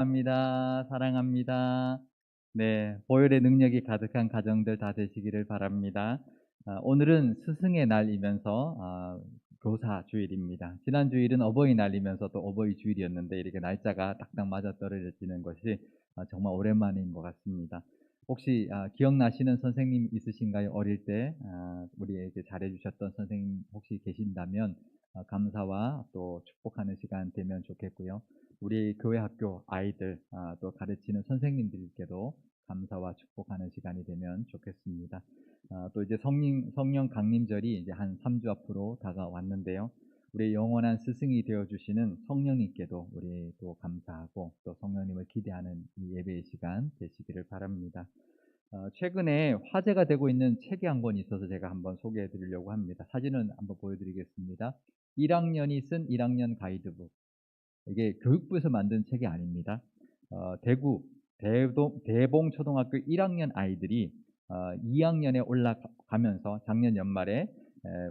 합니다. 사랑합니다. 네, 보혈의 능력이 가득한 가정들 다 되시기를 바랍니다. 오늘은 스승의 날이면서 교사 주일입니다. 지난 주일은 어버이날이면서 또 어버이 주일이었는데 이렇게 날짜가 딱딱 맞아 떨어지는 것이 정말 오랜만인 것 같습니다. 혹시 기억나시는 선생님 있으신가요? 어릴 때 우리에게 잘해주셨던 선생님 혹시 계신다면 감사와 또 축복하는 시간 되면 좋겠고요. 우리 교회 학교 아이들 또 가르치는 선생님들께도 감사와 축복하는 시간이 되면 좋겠습니다. 또 이제 성령 강림절이 이제 한 3주 앞으로 다가왔는데요. 우리 영원한 스승이 되어 주시는 성령님께도 우리 또 감사하고 또 성령님을 기대하는 이 예배의 시간 되시기를 바랍니다. 최근에 화제가 되고 있는 책이 한 권 있어서 제가 한번 소개해 드리려고 합니다. 사진은 한번 보여드리겠습니다. 1학년이 쓴 1학년 가이드북. 이게 교육부에서 만든 책이 아닙니다. 대구 대봉초등학교 1학년 아이들이 2학년에 올라가면서 작년 연말에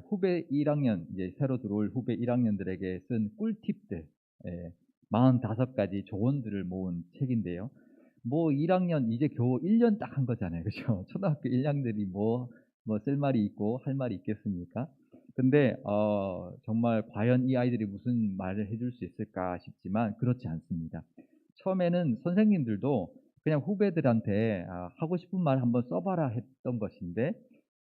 후배 1학년 이제 새로 들어올 후배 1학년들에게 쓴 꿀팁들 45가지 조언들을 모은 책인데요. 뭐 1학년 이제 겨우 1년 딱 한 거잖아요. 그죠? 초등학교 1학년들이 뭐 쓸 말이 있고 할 말이 있겠습니까? 근데 정말 과연 이 아이들이 무슨 말을 해줄 수 있을까 싶지만 그렇지 않습니다. 처음에는 선생님들도 그냥 후배들한테 하고 싶은 말 한번 써봐라 했던 것인데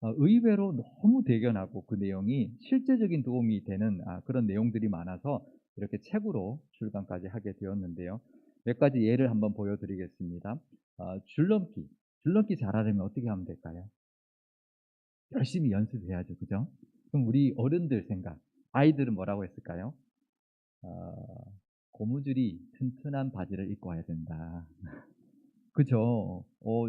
의외로 너무 대견하고 그 내용이 실제적인 도움이 되는 그런 내용들이 많아서 이렇게 책으로 출간까지 하게 되었는데요. 몇 가지 예를 한번 보여드리겠습니다. 줄넘기 잘하려면 어떻게 하면 될까요? 열심히 연습해야죠. 그죠? 그럼 우리 어른들 생각, 아이들은 뭐라고 했을까요? 어, 고무줄이 튼튼한 바지를 입고 와야 된다. 그죠?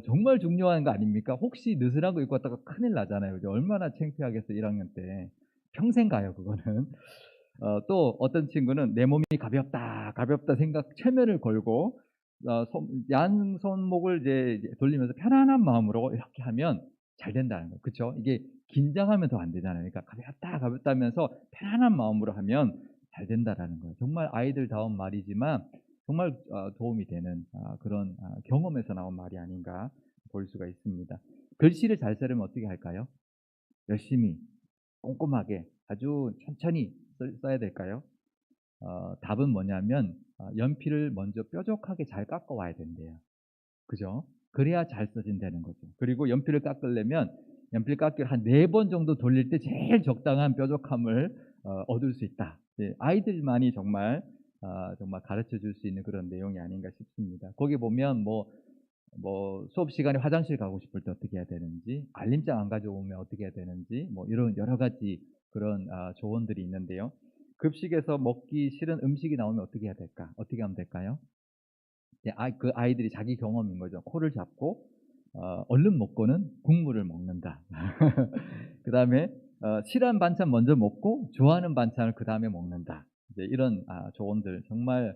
정말 중요한 거 아닙니까? 혹시 느슨한 거 입고 왔다가 큰일 나잖아요. 그죠? 얼마나 창피하겠어, 1학년 때. 평생 가요, 그거는. 또 어떤 친구는 내 몸이 가볍다, 가볍다 생각, 체면을 걸고, 양손목을 이제 돌리면서 편안한 마음으로 이렇게 하면 잘 된다는 거예요. 그쵸? 이게 긴장하면 더 안 되잖아요. 그러니까 가볍다, 가볍다 하면서 편안한 마음으로 하면 잘 된다라는 거예요. 정말 아이들다운 말이지만 정말 도움이 되는 그런 경험에서 나온 말이 아닌가 볼 수가 있습니다. 글씨를 잘 쓰려면 어떻게 할까요? 열심히, 꼼꼼하게, 아주 천천히 써야 될까요? 답은 뭐냐면 연필을 먼저 뾰족하게 잘 깎아 와야 된대요. 그죠? 그래야 잘 써진다는 거죠. 그리고 연필을 깎으려면 연필 깎기를 한 4번 정도 돌릴 때 제일 적당한 뾰족함을 얻을 수 있다. 예, 아이들만이 정말 가르쳐 줄 수 있는 그런 내용이 아닌가 싶습니다. 거기 보면 뭐 수업 시간에 화장실 가고 싶을 때 어떻게 해야 되는지, 알림장 안 가져오면 어떻게 해야 되는지, 뭐 이런 여러 가지 그런 조언들이 있는데요. 급식에서 먹기 싫은 음식이 나오면 어떻게 해야 될까? 어떻게 하면 될까요? 예, 그 아이들이 자기 경험인 거죠. 코를 잡고 얼른 먹고는 국물을 먹는다. 그다음에 싫어하는 반찬 먼저 먹고 좋아하는 반찬을 그다음에 먹는다. 이제 이런 조언들 정말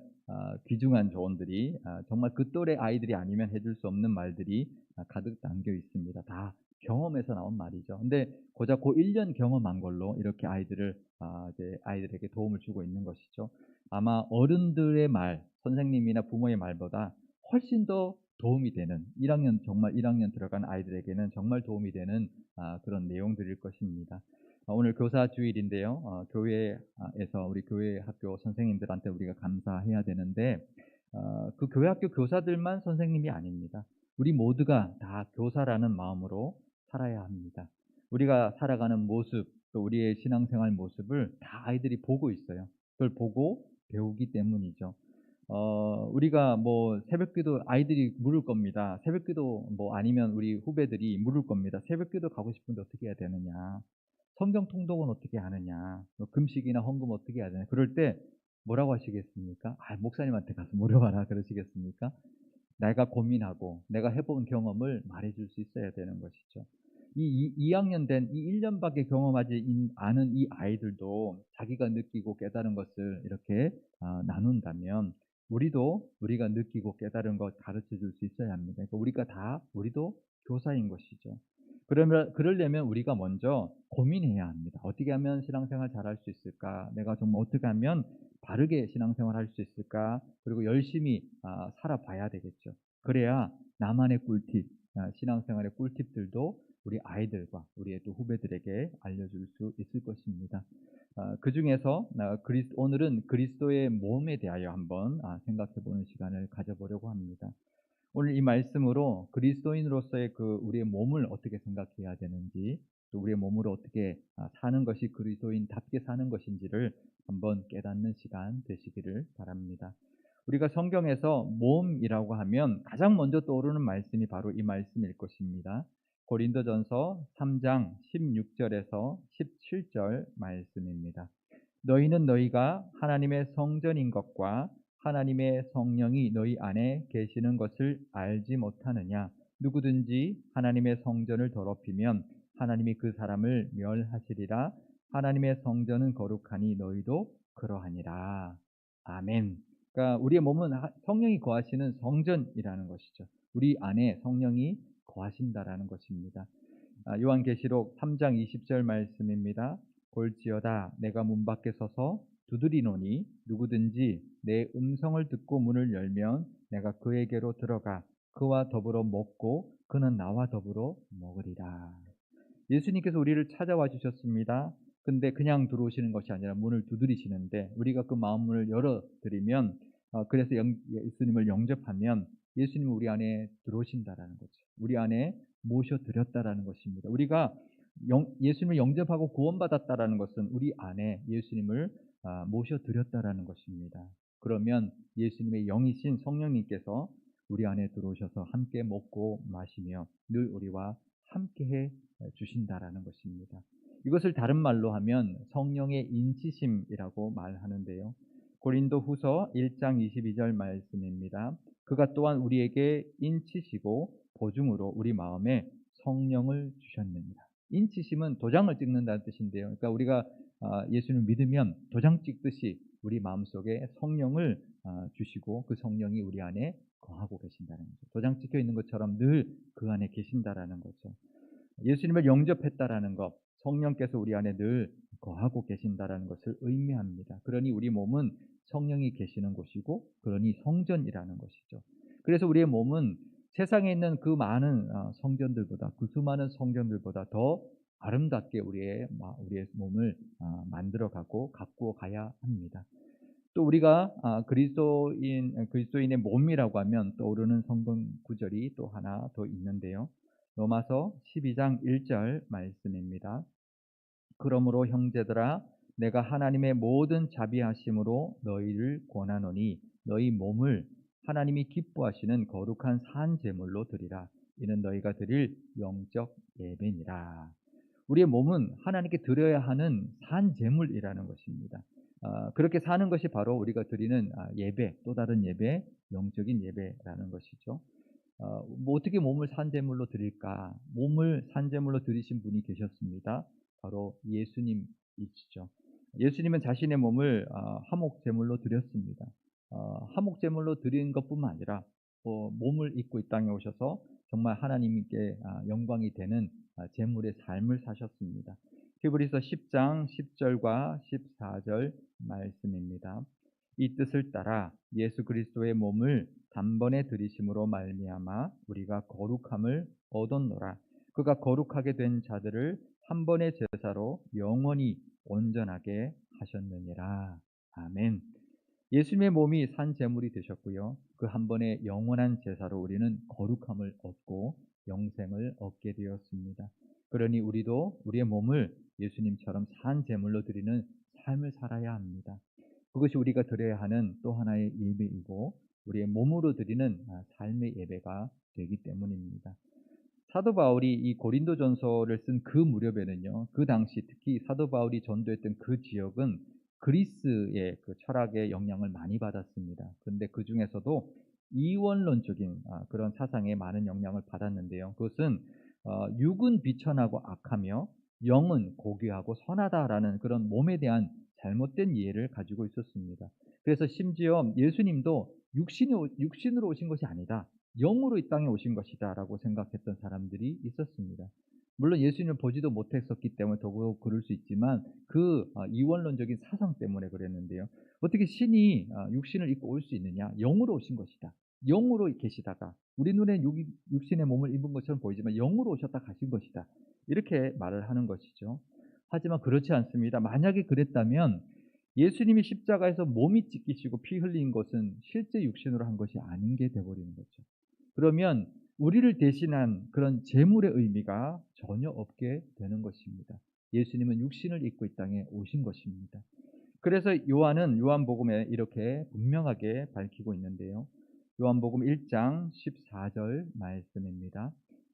귀중한 조언들이 정말 그 또래 아이들이 아니면 해줄 수 없는 말들이 가득 담겨 있습니다. 다 경험에서 나온 말이죠. 근데 고작 그 1년 경험한 걸로 이렇게 이제 아이들에게 도움을 주고 있는 것이죠. 아마 어른들의 말, 선생님이나 부모의 말보다 훨씬 더 도움이 되는 1학년 정말 1학년 들어간 아이들에게는 정말 도움이 되는 그런 내용들일 것입니다. 오늘 교사 주일인데요. 교회에서 우리 교회 학교 선생님들한테 우리가 감사해야 되는데 그 교회 학교 교사들만 선생님이 아닙니다. 우리 모두가 다 교사라는 마음으로 살아야 합니다. 우리가 살아가는 모습, 또 우리의 신앙생활 모습을 다 아이들이 보고 있어요. 그걸 보고 배우기 때문이죠. 우리가 뭐 새벽기도 아이들이 물을 겁니다. 새벽기도 뭐 아니면 우리 후배들이 물을 겁니다. 새벽기도 가고 싶은데 어떻게 해야 되느냐? 성경 통독은 어떻게 하느냐? 뭐 금식이나 헌금 어떻게 해야 되냐? 그럴 때 뭐라고 하시겠습니까? 목사님한테 가서 물어봐라 그러시겠습니까? 내가 고민하고 내가 해본 경험을 말해줄 수 있어야 되는 것이죠. 2학년 된 이 1년밖에 경험하지 않은 이 아이들도 자기가 느끼고 깨달은 것을 이렇게 나눈다면 우리가 느끼고 깨달은 것 가르쳐 줄 수 있어야 합니다. 그러니까 우리도 교사인 것이죠. 그러려면 우리가 먼저 고민해야 합니다. 어떻게 하면 신앙생활 잘할 수 있을까? 내가 정말 어떻게 하면 바르게 신앙생활 할 수 있을까? 그리고 열심히 살아봐야 되겠죠. 그래야 나만의 꿀팁, 신앙생활의 꿀팁들도 우리 아이들과 우리의 또 후배들에게 알려줄 수 있을 것입니다. 그중에서 오늘은 그리스도의 몸에 대하여 한번 생각해 보는 시간을 가져보려고 합니다. 오늘 이 말씀으로 그리스도인으로서의 우리의 몸을 어떻게 생각해야 되는지, 또 우리의 몸으로 어떻게 사는 것이 그리스도인답게 사는 것인지를 한번 깨닫는 시간 되시기를 바랍니다. 우리가 성경에서 몸이라고 하면 가장 먼저 떠오르는 말씀이 바로 이 말씀일 것입니다. 고린도전서 3장 16절에서 17절 말씀입니다. 너희는 너희가 하나님의 성전인 것과 하나님의 성령이 너희 안에 계시는 것을 알지 못하느냐? 누구든지 하나님의 성전을 더럽히면 하나님이 그 사람을 멸하시리라. 하나님의 성전은 거룩하니 너희도 그러하니라. 아멘. 그러니까 우리의 몸은 성령이 거하시는 성전이라는 것이죠. 우리 안에 성령이 거하신다라는 것입니다. 요한계시록 3장 20절 말씀입니다. 볼지어다 내가 문 밖에 서서 두드리노니 누구든지 내 음성을 듣고 문을 열면 내가 그에게로 들어가 그와 더불어 먹고 그는 나와 더불어 먹으리라. 예수님께서 우리를 찾아와 주셨습니다. 근데 그냥 들어오시는 것이 아니라 문을 두드리시는데 우리가 그 마음문을 열어드리면, 그래서 예수님을 영접하면 예수님이 우리 안에 들어오신다라는 거죠. 우리 안에 모셔드렸다라는 것입니다. 우리가 예수님을 영접하고 구원받았다라는 것은 우리 안에 예수님을 모셔드렸다라는 것입니다. 그러면 예수님의 영이신 성령님께서 우리 안에 들어오셔서 함께 먹고 마시며 늘 우리와 함께해 주신다라는 것입니다. 이것을 다른 말로 하면 성령의 인치심이라고 말하는데요. 고린도후서 1장 22절 말씀입니다. 그가 또한 우리에게 인치시고 보증으로 우리 마음에 성령을 주셨느니라. 인치심은 도장을 찍는다는 뜻인데요. 그러니까 우리가 예수님을 믿으면 도장 찍듯이 우리 마음속에 성령을 주시고 그 성령이 우리 안에 거하고 계신다는 거죠. 도장 찍혀 있는 것처럼 늘 그 안에 계신다라는 거죠. 예수님을 영접했다라는 것, 성령께서 우리 안에 늘 거하고 계신다라는 것을 의미합니다. 그러니 우리 몸은 성령이 계시는 곳이고, 그러니 성전이라는 것이죠. 그래서 우리의 몸은 세상에 있는 그 많은 성전들보다, 그 수많은 성전들보다 더 아름답게 우리의 몸을 만들어가고 가꾸어 가야 합니다. 또 우리가 그리스도인의 몸이라고 하면 떠오르는 성경 구절이 또 하나 더 있는데요. 로마서 12장 1절 말씀입니다. 그러므로 형제들아 내가 하나님의 모든 자비하심으로 너희를 권하노니 너희 몸을 하나님이 기뻐하시는 거룩한 산 제물로 드리라. 이는 너희가 드릴 영적 예배니라. 우리의 몸은 하나님께 드려야 하는 산 제물이라는 것입니다. 그렇게 사는 것이 바로 우리가 드리는 예배, 또 다른 예배, 영적인 예배라는 것이죠. 어떻게 몸을 산제물로 드릴까? 몸을 산제물로 드리신 분이 계셨습니다. 바로 예수님이시죠. 예수님은 자신의 몸을 화목제물로 드렸습니다. 화목제물로 드린 것뿐만 아니라 몸을 입고 이 땅에 오셔서 정말 하나님께 영광이 되는 제물의 삶을 사셨습니다. 히브리서 10장 10절과 14절 말씀입니다. 이 뜻을 따라 예수 그리스도의 몸을 단번에 들이심으로 말미암아 우리가 거룩함을 얻었노라. 그가 거룩하게 된 자들을 한 번의 제사로 영원히 온전하게 하셨느니라. 아멘. 예수님의 몸이 산 제물이 되셨고요. 그 한 번의 영원한 제사로 우리는 거룩함을 얻고 영생을 얻게 되었습니다. 그러니 우리도 우리의 몸을 예수님처럼 산 제물로 드리는 삶을 살아야 합니다. 그것이 우리가 드려야 하는 또 하나의 예배이고 우리의 몸으로 드리는 삶의 예배가 되기 때문입니다. 사도 바울이 이 고린도전서를 쓴 그 무렵에는요, 그 당시 특히 사도 바울이 전도했던 그 지역은 그리스의 그 철학의 영향을 많이 받았습니다. 그런데 그 중에서도 이원론적인 그런 사상에 많은 영향을 받았는데요. 그것은 육은 비천하고 악하며 영은 고귀하고 선하다라는 그런 몸에 대한 잘못된 이해를 가지고 있었습니다. 그래서 심지어 예수님도 육신으로 오신 것이 아니다. 영으로 이 땅에 오신 것이다 라고 생각했던 사람들이 있었습니다. 물론 예수님을 보지도 못했었기 때문에 더더욱 그럴 수 있지만 그 이원론적인 사상 때문에 그랬는데요. 어떻게 신이 육신을 입고 올 수 있느냐? 영으로 오신 것이다. 영으로 계시다가 우리 눈에 육신의 몸을 입은 것처럼 보이지만 영으로 오셨다 가신 것이다. 이렇게 말을 하는 것이죠. 하지만 그렇지 않습니다. 만약에 그랬다면 예수님이 십자가에서 몸이 찢기시고 피 흘린 것은 실제 육신으로 한 것이 아닌 게 돼 버리는 거죠. 그러면 우리를 대신한 그런 제물의 의미가 전혀 없게 되는 것입니다. 예수님은 육신을 입고 이 땅에 오신 것입니다. 그래서 요한은 요한복음에 이렇게 분명하게 밝히고 있는데요. 요한복음 1장 14절 말씀입니다.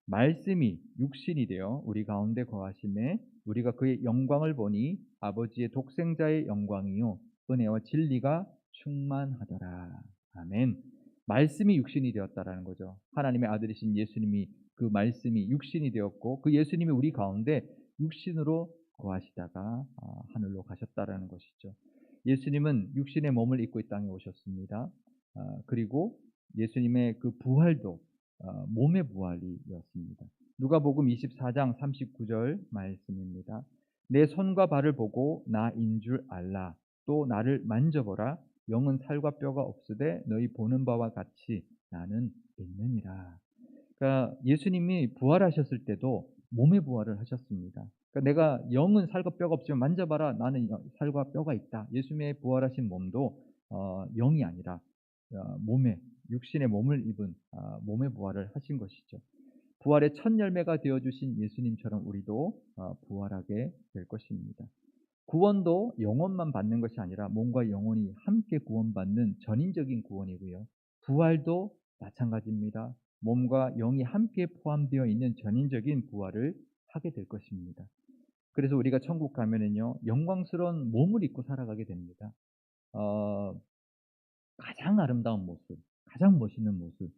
말씀이 육신이 되어 우리 가운데 거하심에 우리가 그의 영광을 보니 아버지의 독생자의 영광이요 은혜와 진리가 충만하더라. 아멘. 말씀이 육신이 되었다라는 거죠. 하나님의 아들이신 예수님이 그 말씀이 육신이 되었고 그 예수님이 우리 가운데 육신으로 거하시다가 하늘로 가셨다라는 것이죠. 예수님은 육신의 몸을 입고 이 땅에 오셨습니다. 그리고 예수님의 그 부활도 몸의 부활이었습니다. 누가복음 24장 39절 말씀입니다. 내 손과 발을 보고 나인 줄 알라. 또 나를 만져보라. 영은 살과 뼈가 없으되 너희 보는 바와 같이 나는 있느니라. 그러니까 예수님이 부활하셨을 때도 몸의 부활을 하셨습니다. 그러니까 내가 영은 살과 뼈가 없지만 만져봐라 나는 살과 뼈가 있다. 예수님의 부활하신 몸도 영이 아니라 몸에 육신의 몸을 입은 몸의 부활을 하신 것이죠. 부활의 첫 열매가 되어 주신 예수님처럼 우리도 부활하게 될 것입니다. 구원도 영혼만 받는 것이 아니라 몸과 영혼이 함께 구원받는 전인적인 구원이고요. 부활도 마찬가지입니다. 몸과 영이 함께 포함되어 있는 전인적인 부활을 하게 될 것입니다. 그래서 우리가 천국 가면은요, 영광스러운 몸을 입고 살아가게 됩니다. 어, 가장 아름다운 모습, 가장 멋있는 모습.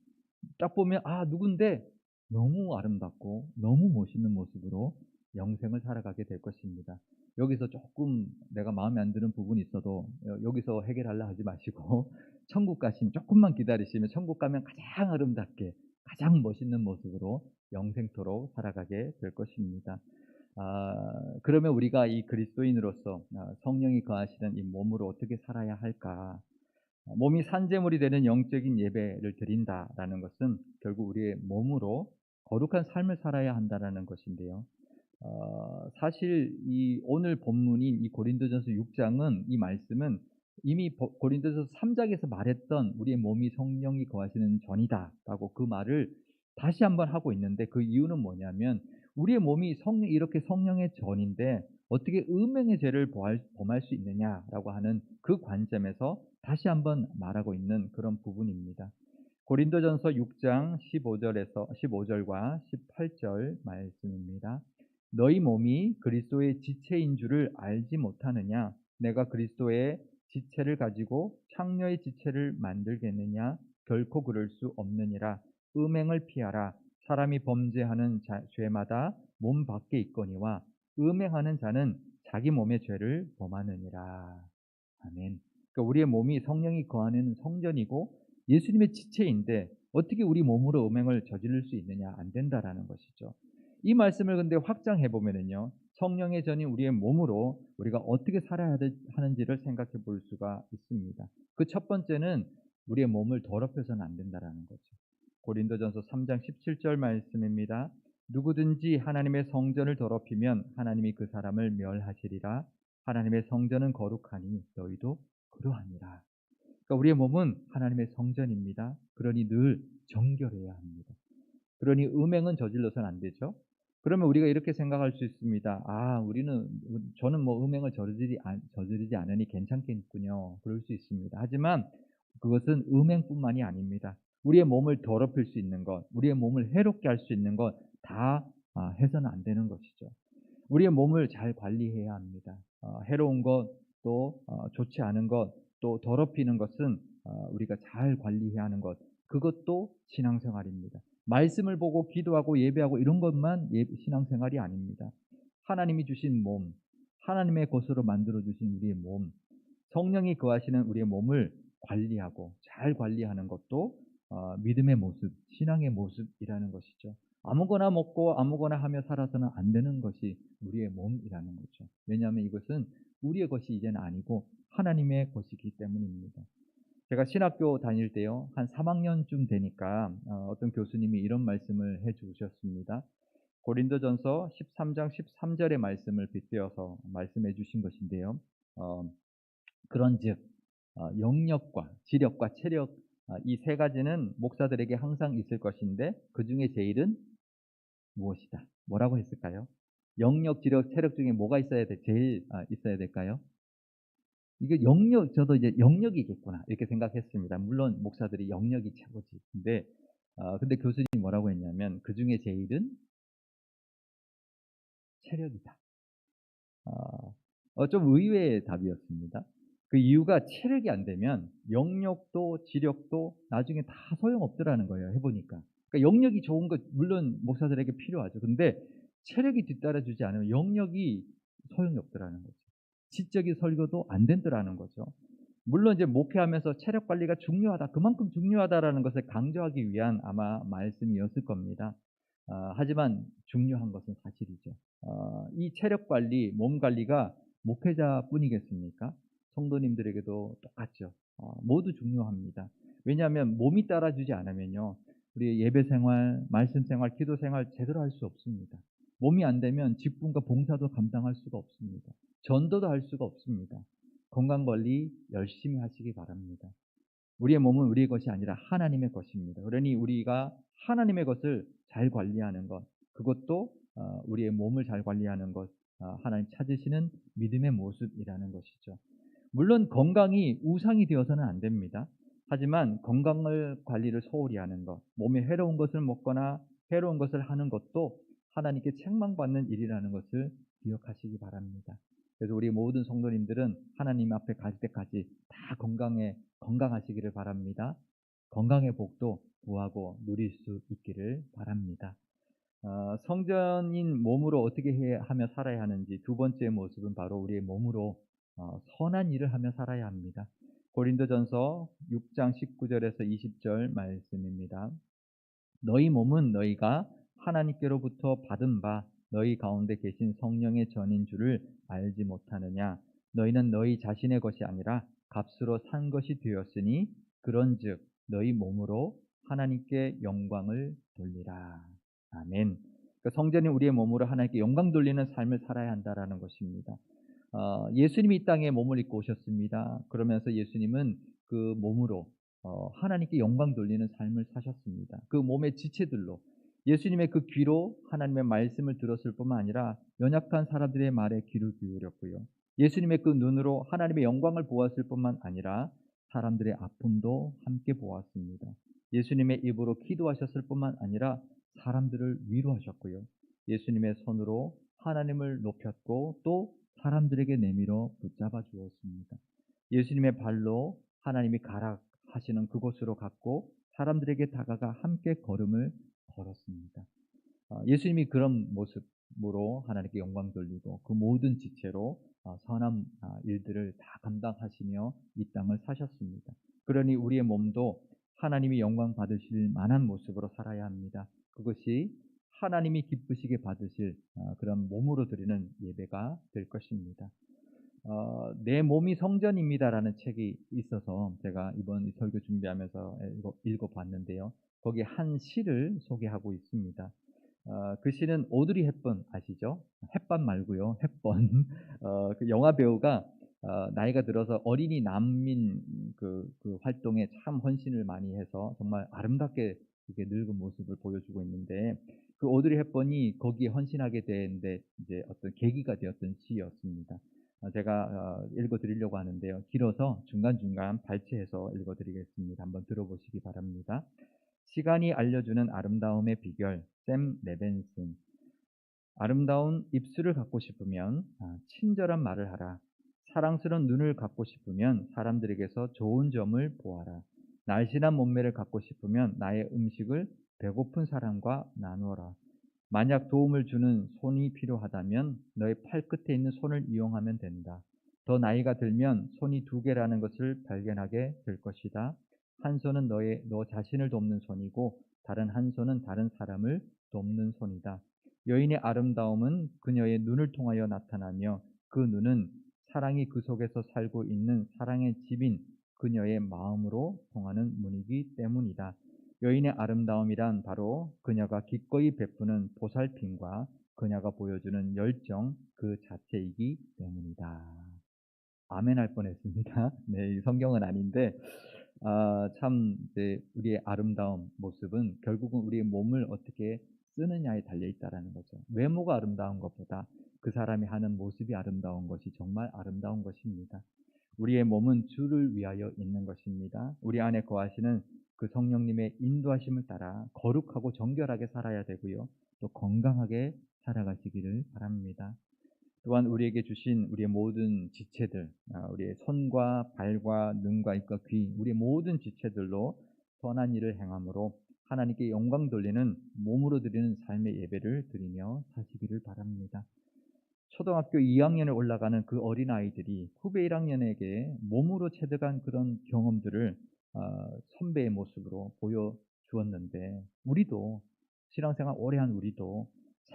딱 보면 누군데 너무 아름답고 너무 멋있는 모습으로 영생을 살아가게 될 것입니다. 여기서 조금 내가 마음에 안 드는 부분이 있어도 여기서 해결하려 하지 마시고 천국 가시면 조금만 기다리시면 천국 가면 가장 아름답게 가장 멋있는 모습으로 영생토록 살아가게 될 것입니다. 그러면 우리가 이 그리스도인으로서 성령이 거하시는 이 몸으로 어떻게 살아야 할까? 몸이 산제물이 되는 영적인 예배를 드린다라는 것은 결국 우리의 몸으로 거룩한 삶을 살아야 한다라는 것인데요. 사실 이 오늘 본문인 이 고린도전서 6장은 이 말씀은 이미 고린도전서 3장에서 말했던 우리의 몸이 성령이 거하시는 전이다라고 그 말을 다시 한번 하고 있는데 그 이유는 뭐냐면 우리의 몸이 이렇게 성령의 전인데 어떻게 음행의 죄를 범할 수 있느냐라고 하는 그 관점에서 다시 한번 말하고 있는 그런 부분입니다. 고린도전서 6장 15절과 18절 말씀입니다. 너희 몸이 그리스도의 지체인 줄을 알지 못하느냐? 내가 그리스도의 지체를 가지고 창녀의 지체를 만들겠느냐? 결코 그럴 수 없느니라. 음행을 피하라. 사람이 범죄하는 죄마다 몸 밖에 있거니와 음행하는 자는 자기 몸의 죄를 범하느니라. 아멘. 그러니까 우리의 몸이 성령이 거하는 성전이고 예수님의 지체인데 어떻게 우리 몸으로 음행을 저지를 수 있느냐? 안 된다라는 것이죠. 이 말씀을 근데 확장해 보면은요. 성령의 전인 우리의 몸으로 우리가 어떻게 살아야 하는지를 생각해 볼 수가 있습니다. 그 첫 번째는 우리의 몸을 더럽혀서는 안 된다라는 거죠. 고린도전서 3장 17절 말씀입니다. 누구든지 하나님의 성전을 더럽히면 하나님이 그 사람을 멸하시리라. 하나님의 성전은 거룩하니 너희도 그러하니라. 그러니까 우리의 몸은 하나님의 성전입니다. 그러니 늘 정결해야 합니다. 그러니 음행은 저질러서는 안 되죠. 그러면 우리가 이렇게 생각할 수 있습니다. 저는 뭐 음행을 저지르지 않으니 괜찮겠군요. 그럴 수 있습니다. 하지만 그것은 음행뿐만이 아닙니다. 우리의 몸을 더럽힐 수 있는 것, 우리의 몸을 해롭게 할 수 있는 것 다 해서는 안 되는 것이죠. 우리의 몸을 잘 관리해야 합니다. 해로운 것, 또 좋지 않은 것, 또 더럽히는 것은 우리가 잘 관리해야 하는 것, 그것도 신앙생활입니다. 말씀을 보고 기도하고 예배하고 이런 것만 신앙생활이 아닙니다. 하나님이 주신 몸, 하나님의 것으로 만들어 주신 우리의 몸, 성령이 거하시는 우리의 몸을 관리하고 잘 관리하는 것도 믿음의 모습, 신앙의 모습이라는 것이죠. 아무거나 먹고 아무거나 하며 살아서는 안 되는 것이 우리의 몸이라는 거죠. 왜냐하면 이것은 우리의 것이 이제는 아니고 하나님의 것이기 때문입니다. 제가 신학교 다닐 때요, 한 3학년쯤 되니까 어떤 교수님이 이런 말씀을 해 주셨습니다. 고린도전서 13장 13절의 말씀을 빗대어서 말씀해 주신 것인데요. 어, 그런즉 영력과 지력과 체력, 이 세 가지는 목사들에게 항상 있을 것인데 그 중에 제일은 무엇이다? 뭐라고 했을까요? 영력, 지력, 체력 중에 뭐가 있어야 돼? 제일 있어야 될까요? 이게 영역, 저도 이제 영역이겠구나 이렇게 생각했습니다. 물론 목사들이 영역이 최고지. 근데 교수님이 뭐라고 했냐면 그 중에 제일은 체력이다. 좀 의외의 답이었습니다. 그 이유가 체력이 안 되면 영역도 지력도 나중에 다 소용없더라는 거예요. 해보니까. 그러니까 영역이 좋은 것 물론 목사들에게 필요하죠. 근데 체력이 뒤따라주지 않으면 영역이 소용이 없더라는 거죠. 지적인 설교도 안 된다라는 거죠. 물론 이제 목회하면서 체력 관리가 중요하다, 그만큼 중요하다라는 것을 강조하기 위한 아마 말씀이었을 겁니다. 하지만 중요한 것은 사실이죠. 이 체력 관리, 몸 관리가 목회자뿐이겠습니까? 성도님들에게도 똑같죠. 모두 중요합니다. 왜냐하면 몸이 따라주지 않으면요, 우리 예배 생활, 말씀 생활, 기도 생활 제대로 할 수 없습니다. 몸이 안 되면 직분과 봉사도 감당할 수가 없습니다. 전도도 할 수가 없습니다. 건강 관리 열심히 하시기 바랍니다. 우리의 몸은 우리의 것이 아니라 하나님의 것입니다. 그러니 우리가 하나님의 것을 잘 관리하는 것, 그것도 우리의 몸을 잘 관리하는 것, 하나님 찾으시는 믿음의 모습이라는 것이죠. 물론 건강이 우상이 되어서는 안 됩니다. 하지만 건강을 관리를 소홀히 하는 것, 몸에 해로운 것을 먹거나 해로운 것을 하는 것도 하나님께 책망받는 일이라는 것을 기억하시기 바랍니다. 그래서 우리 모든 성도님들은 하나님 앞에 갈 때까지 다 건강하시기를 바랍니다. 건강의 복도 구하고 누릴 수 있기를 바랍니다. 성전인 몸으로 어떻게 하며 살아야 하는지 두 번째 모습은 바로 우리의 몸으로 선한 일을 하며 살아야 합니다. 고린도전서 6장 19절에서 20절 말씀입니다. 너희 몸은 너희가 하나님께로부터 받은 바 너희 가운데 계신 성령의 전인 줄을 알지 못하느냐. 너희는 너희 자신의 것이 아니라 값으로 산 것이 되었으니 그런즉 너희 몸으로 하나님께 영광을 돌리라. 아멘. 그러니까 성전인 우리의 몸으로 하나님께 영광 돌리는 삶을 살아야 한다라는 것입니다. 예수님이 이 땅에 몸을 입고 오셨습니다. 그러면서 예수님은 그 몸으로 하나님께 영광 돌리는 삶을 사셨습니다. 그 몸의 지체들로 예수님의 그 귀로 하나님의 말씀을 들었을 뿐만 아니라 연약한 사람들의 말에 귀를 기울였고요. 예수님의 그 눈으로 하나님의 영광을 보았을 뿐만 아니라 사람들의 아픔도 함께 보았습니다. 예수님의 입으로 기도하셨을 뿐만 아니라 사람들을 위로하셨고요. 예수님의 손으로 하나님을 높였고 또 사람들에게 내밀어 붙잡아 주었습니다. 예수님의 발로 하나님이 가라 하시는 그곳으로 갔고 사람들에게 다가가 함께 걸음을 걸었습니다. 예수님이 그런 모습으로 하나님께 영광 돌리고 그 모든 지체로 선한 일들을 다 감당하시며 이 땅을 사셨습니다. 그러니 우리의 몸도 하나님이 영광 받으실 만한 모습으로 살아야 합니다. 그것이 하나님이 기쁘시게 받으실 그런 몸으로 드리는 예배가 될 것입니다. 내 몸이 성전입니다라는 책이 있어서 제가 이번 이 설교 준비하면서 읽어봤는데요. 거기에 한 시를 소개하고 있습니다. 그 시는 오드리 헵번 아시죠? 햇반 말고요. 헵번. 그 영화 배우가 나이가 들어서 어린이 난민 그 활동에 참 헌신을 많이 해서 정말 아름답게 이렇게 늙은 모습을 보여주고 있는데 그 오드리 헵번이 거기에 헌신하게 되는데 이제 어떤 계기가 되었던 시였습니다. 제가 읽어드리려고 하는데요. 길어서 중간중간 발췌해서 읽어드리겠습니다. 한번 들어보시기 바랍니다. 시간이 알려주는 아름다움의 비결, 샘 레벤슨. 아름다운 입술을 갖고 싶으면 친절한 말을 하라. 사랑스러운 눈을 갖고 싶으면 사람들에게서 좋은 점을 보아라. 날씬한 몸매를 갖고 싶으면 나의 음식을 배고픈 사람과 나누어라. 만약 도움을 주는 손이 필요하다면 너의 팔끝에 있는 손을 이용하면 된다. 더 나이가 들면 손이 두 개라는 것을 발견하게 될 것이다. 한 손은 너 자신을 돕는 손이고 다른 한 손은 다른 사람을 돕는 손이다. 여인의 아름다움은 그녀의 눈을 통하여 나타나며 그 눈은 사랑이 그 속에서 살고 있는 사랑의 집인 그녀의 마음으로 통하는 문이기 때문이다. 여인의 아름다움이란 바로 그녀가 기꺼이 베푸는 보살핌과 그녀가 보여주는 열정 그 자체이기 때문이다. 아멘 할 뻔했습니다. 네, 이 성경은 아닌데 참 이제 우리의 아름다운 모습은 결국은 우리의 몸을 어떻게 쓰느냐에 달려 있다라는 거죠. 외모가 아름다운 것보다 그 사람이 하는 모습이 아름다운 것이 정말 아름다운 것입니다. 우리의 몸은 주를 위하여 있는 것입니다. 우리 안에 거하시는 그 성령님의 인도하심을 따라 거룩하고 정결하게 살아야 되고요. 또 건강하게 살아가시기를 바랍니다. 또한 우리에게 주신 우리의 모든 지체들, 우리의 손과 발과 눈과 입과 귀, 우리의 모든 지체들로 선한 일을 행함으로 하나님께 영광 돌리는 몸으로 드리는 삶의 예배를 드리며 사시기를 바랍니다. 초등학교 2학년에 올라가는 그 어린아이들이 후배 1학년에게 몸으로 체득한 그런 경험들을 선배의 모습으로 보여주었는데 우리도 신앙생활 오래 한 우리도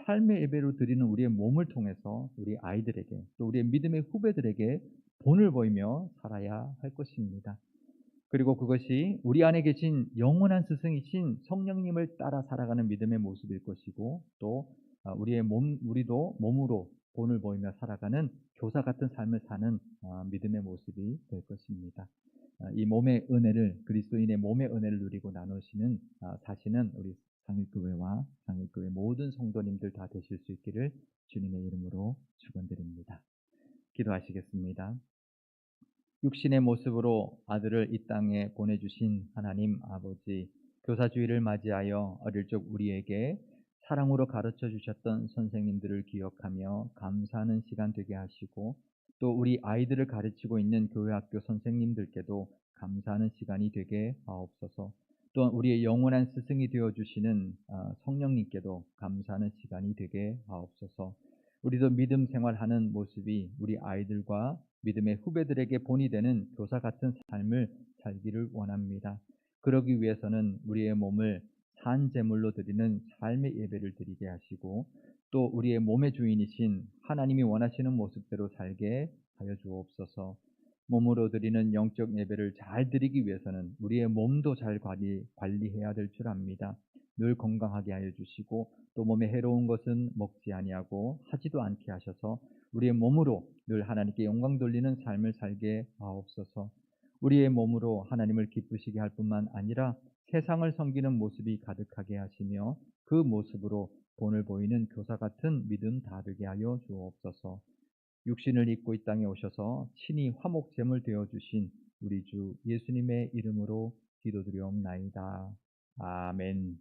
삶의 예배로 드리는 우리의 몸을 통해서 우리 아이들에게 또 우리의 믿음의 후배들에게 본을 보이며 살아야 할 것입니다. 그리고 그것이 우리 안에 계신 영원한 스승이신 성령님을 따라 살아가는 믿음의 모습일 것이고 또 우리도 몸으로 본을 보이며 살아가는 교사 같은 삶을 사는 믿음의 모습이 될 것입니다. 이 몸의 은혜를 그리스도인의 몸의 은혜를 누리고 나누시는 사시는 우리 상일교회와 상일교회 모든 성도님들 다 되실 수 있기를 주님의 이름으로 축원드립니다. 기도하시겠습니다. 육신의 모습으로 아들을 이 땅에 보내주신 하나님 아버지, 교사주의를 맞이하여 어릴 적 우리에게 사랑으로 가르쳐 주셨던 선생님들을 기억하며 감사하는 시간 되게 하시고 또 우리 아이들을 가르치고 있는 교회 학교 선생님들께도 감사하는 시간이 되게 하옵소서. 또한 우리의 영원한 스승이 되어주시는 성령님께도 감사하는 시간이 되게 하옵소서. 우리도 믿음 생활하는 모습이 우리 아이들과 믿음의 후배들에게 본이 되는 교사 같은 삶을 살기를 원합니다. 그러기 위해서는 우리의 몸을 산 제물로 드리는 삶의 예배를 드리게 하시고 또 우리의 몸의 주인이신 하나님이 원하시는 모습대로 살게 하여 주옵소서. 몸으로 드리는 영적 예배를 잘 드리기 위해서는 우리의 몸도 잘 관리해야 될 줄 압니다. 늘 건강하게 하여 주시고 또 몸에 해로운 것은 먹지 아니하고 하지도 않게 하셔서 우리의 몸으로 늘 하나님께 영광 돌리는 삶을 살게 하옵소서. 우리의 몸으로 하나님을 기쁘시게 할 뿐만 아니라 세상을 섬기는 모습이 가득하게 하시며 그 모습으로 본을 보이는 교사 같은 믿음 다 되게 하여 주옵소서. 육신을 입고 이 땅에 오셔서 친히 화목제물 되어 주신 우리 주 예수님의 이름으로 기도드리옵나이다. 아멘.